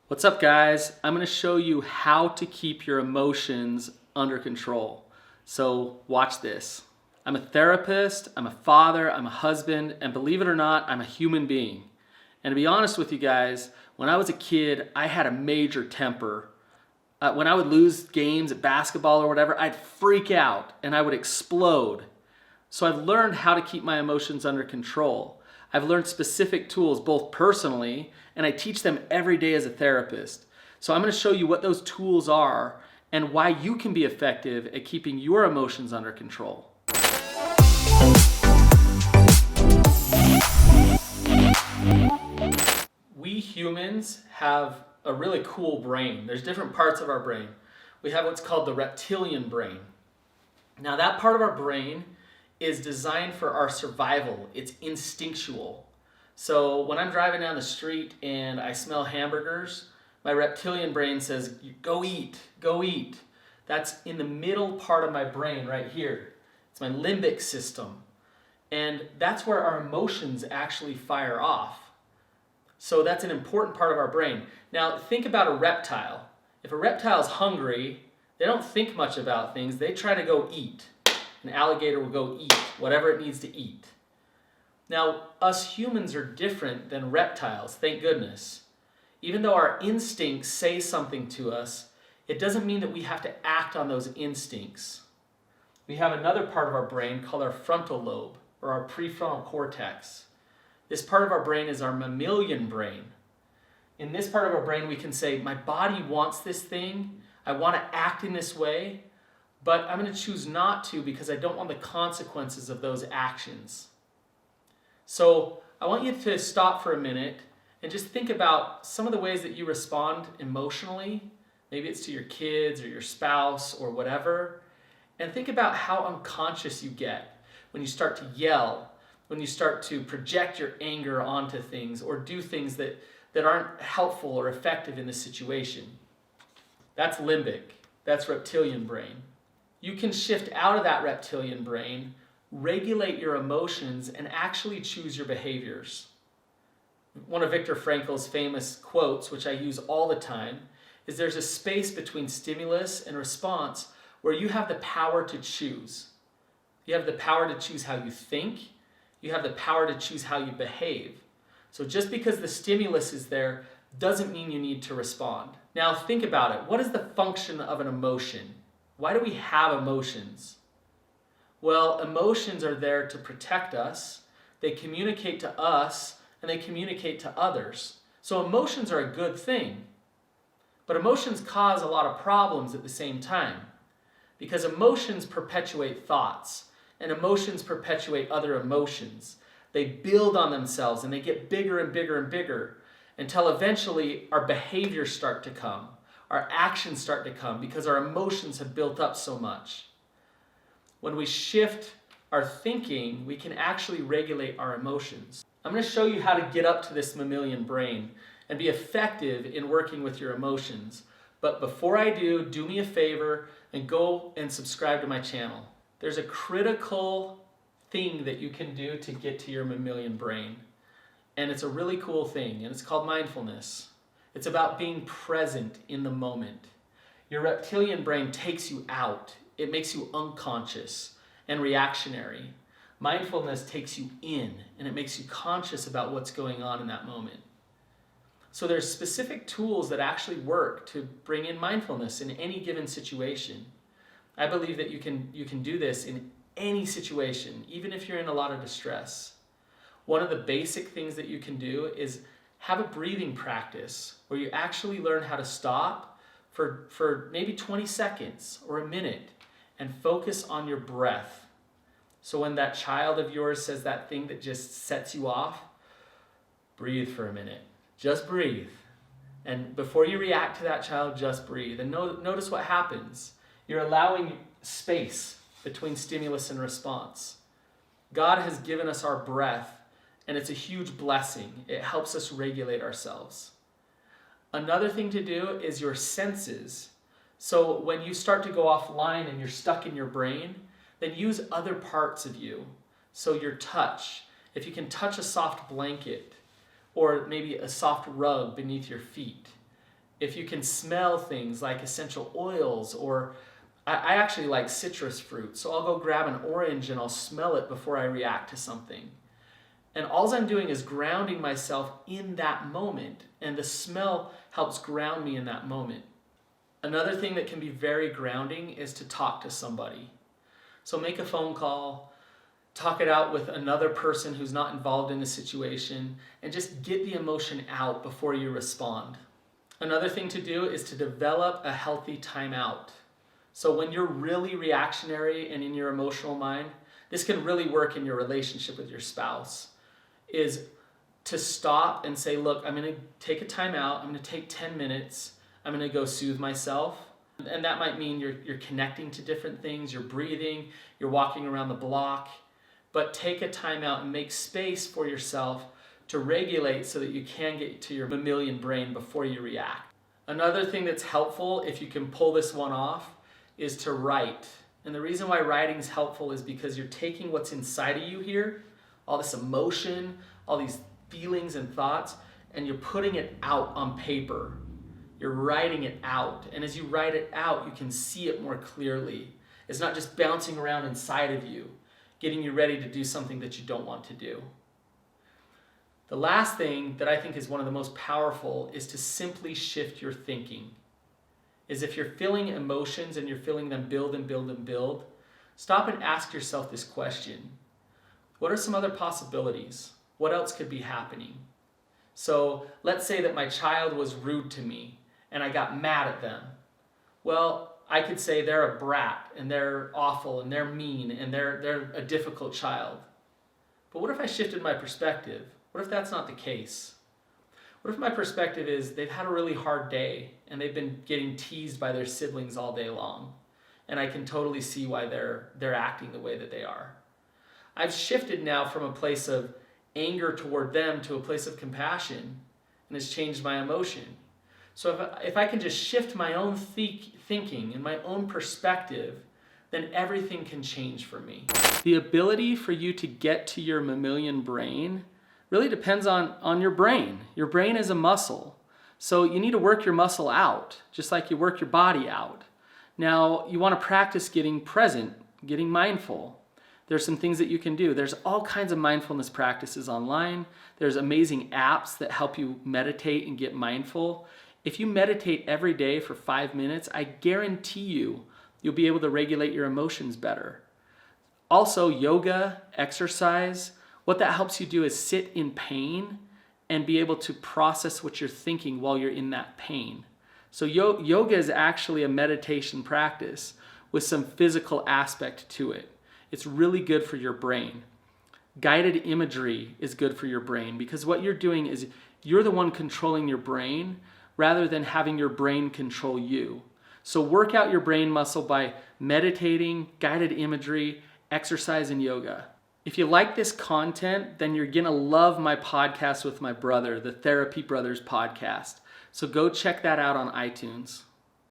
What's up, guys? I'm going to show you how to keep your emotions under control. So watch this. I'm a therapist, I'm a father, I'm a husband, and believe it or not, I'm a human being. And to be honest with you guys, when I was a kid, I had a major temper. When I would lose games at basketball or whatever, I'd freak out and I would explode. So I've learned how to keep my emotions under control. I've learned specific tools both personally, and I teach them every day as a therapist. So I'm going to show you what those tools are and why you can be effective at keeping your emotions under control. We humans have a really cool brain. There's different parts of our brain. We have what's called the reptilian brain. Now that part of our brain is designed for our survival. It's instinctual. So when I'm driving down the street and I smell hamburgers, my reptilian brain says, go eat, go eat. That's in the middle part of my brain right here. It's my limbic system. And that's where our emotions actually fire off. So that's an important part of our brain. Now think about a reptile. If a reptile is hungry, they don't think much about things. They try to go eat. An alligator will go eat whatever it needs to eat. Now, us humans are different than reptiles, thank goodness. Even though our instincts say something to us, it doesn't mean that we have to act on those instincts. We have another part of our brain called our frontal lobe, or our prefrontal cortex. This part of our brain is our mammalian brain. In this part of our brain, we can say, my body wants this thing, I want to act in this way, but I'm going to choose not to because I don't want the consequences of those actions. So I want you to stop for a minute and just think about some of the ways that you respond emotionally. Maybe it's to your kids or your spouse or whatever. And think about how unconscious you get when you start to yell, when you start to project your anger onto things or do things that aren't helpful or effective in the situation. That's limbic. That's reptilian brain. You can shift out of that reptilian brain, regulate your emotions, and actually choose your behaviors. One of Viktor Frankl's famous quotes, which I use all the time, is there's a space between stimulus and response where you have the power to choose. You have the power to choose how you think. You have the power to choose how you behave. So just because the stimulus is there doesn't mean you need to respond. Now think about it. What is the function of an emotion? Why do we have emotions? Well, emotions are there to protect us. They communicate to us and they communicate to others. So emotions are a good thing. But emotions cause a lot of problems at the same time because emotions perpetuate thoughts and emotions perpetuate other emotions. They build on themselves and they get bigger and bigger and bigger until eventually our behaviors start to come. Our actions start to come because our emotions have built up so much. When we shift our thinking, we can actually regulate our emotions. I'm going to show you how to get up to this mammalian brain and be effective in working with your emotions. But before I do me a favor and go and subscribe to my channel. There's a critical thing that you can do to get to your mammalian brain. And it's a really cool thing, and it's called mindfulness. It's about being present in the moment. Your reptilian brain takes you out. It makes you unconscious and reactionary. Mindfulness takes you in, and it makes you conscious about what's going on in that moment. So there's specific tools that actually work to bring in mindfulness in any given situation. I believe that you can do this in any situation, even if you're in a lot of distress. One of the basic things that you can do is have a breathing practice where you actually learn how to stop for maybe 20 seconds or a minute and focus on your breath. So when that child of yours says that thing that just sets you off, breathe for a minute. Just breathe. And before you react to that child, just breathe. And notice what happens. You're allowing space between stimulus and response. God has given us our breath, and it's a huge blessing. It helps us regulate ourselves. Another thing to do is your senses. So when you start to go offline and you're stuck in your brain, then use other parts of you. So your touch. If you can touch a soft blanket or maybe a soft rug beneath your feet, If you can smell things like essential oils, or I actually like citrus fruit, so I'll go grab an orange and I'll smell it before I react to something. And all I'm doing is grounding myself in that moment, and the smell helps ground me in that moment. Another thing that can be very grounding is to talk to somebody. So make a phone call, talk it out with another person who's not involved in the situation, and just get the emotion out before you respond. Another thing to do is to develop a healthy timeout. So when you're really reactionary and in your emotional mind, this can really work in your relationship with your spouse, is to stop and say, look, I'm going to take a timeout. I'm going to take 10 minutes. I'm going to go soothe myself. And that might mean you're connecting to different things, you're breathing, you're walking around the block. But take a timeout and make space for yourself to regulate so that you can get to your mammalian brain before you react. Another thing that's helpful, if you can pull this one off, is to write. And the reason why writing is helpful is because you're taking what's inside of you here, all this emotion, all these feelings and thoughts, and you're putting it out on paper. You're writing it out. And as you write it out, you can see it more clearly. It's not just bouncing around inside of you, getting you ready to do something that you don't want to do. The last thing that I think is one of the most powerful is to simply shift your thinking. Is if you're feeling emotions and you're feeling them build and build and build, stop and ask yourself this question. What are some other possibilities? What else could be happening? So let's say that my child was rude to me and I got mad at them. Well, I could say they're a brat and they're awful and they're mean and they're a difficult child. But what if I shifted my perspective? What if that's not the case? What if my perspective is they've had a really hard day and they've been getting teased by their siblings all day long, and I can totally see why they're acting the way that they are. I've shifted now from a place of anger toward them to a place of compassion, and it's changed my emotion. So if I can just shift my own thinking and my own perspective, then everything can change for me. The ability for you to get to your mammalian brain really depends on your brain. Your brain is a muscle. So you need to work your muscle out, just like you work your body out. Now, you want to practice getting present, getting mindful. There's some things that you can do. There's all kinds of mindfulness practices online. There's amazing apps that help you meditate and get mindful. If you meditate every day for 5 minutes, I guarantee you'll be able to regulate your emotions better. Also, yoga, exercise, what that helps you do is sit in pain and be able to process what you're thinking while you're in that pain. So yoga is actually a meditation practice with some physical aspect to it. It's really good for your brain. Guided imagery is good for your brain because what you're doing is you're the one controlling your brain rather than having your brain control you. So work out your brain muscle by meditating, guided imagery, exercise, and yoga. If you like this content, then you're gonna love my podcast with my brother, the Therapy Brothers podcast. So go check that out on iTunes.